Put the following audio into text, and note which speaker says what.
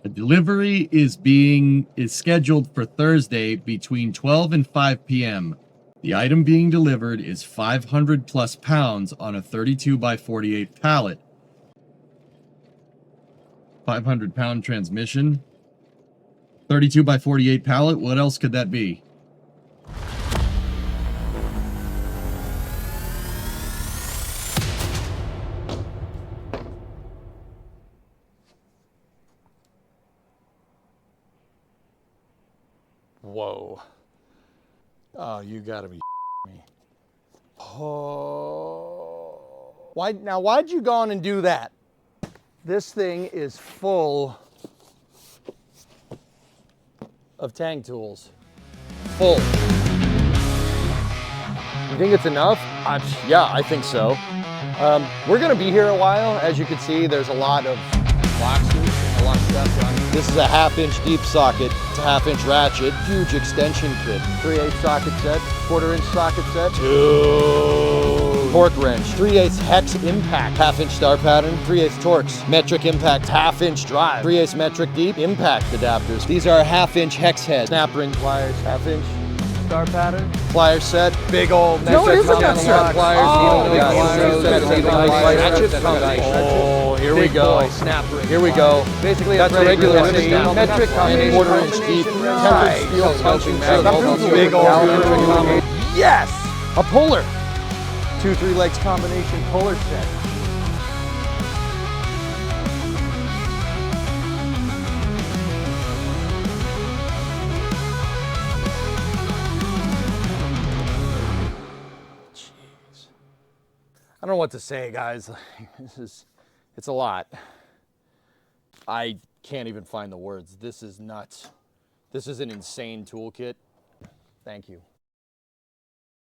Speaker 1: The delivery is scheduled for Thursday between 12 and 5 p.m. The item being delivered is 500 plus pounds on a 32 by 48 pallet. 500 pound transmission. 32 by 48 pallet. What else could that be?
Speaker 2: Whoa. Oh, you gotta be me. Oh. Why'd you go on and do that? This thing is full of Teng tools. Full. You think it's enough? Yeah, I think so. We're gonna be here a while. As you can see, there's a lot of boxes and a lot of stuff done. This is a 1/2-inch deep socket. It's a 1/2-inch ratchet. Huge extension kit. 3/8 socket set. 1/4-inch socket set. Torque wrench. 3/8 hex impact. 1/2-inch star pattern. 3/8 Torx. Metric impact. 1/2-inch drive. 3/8 metric deep impact adapters. These are 1/2-inch hex head. Snap ring pliers. 1/2-inch star pattern. Plier set. Big old metric.
Speaker 3: No, it is a metric.
Speaker 2: Pliers. Oh, here we go. Snap ring. Here we go. Basically, that's a regular metric combination. 1/4-inch deep. Tempered steel punching magnet. Big old. Yes! A puller. 2-3 legs combination puller set. Jeez. I don't know what to say, guys. It's a lot. I can't even find the words. This is nuts. This is an insane toolkit. Thank you.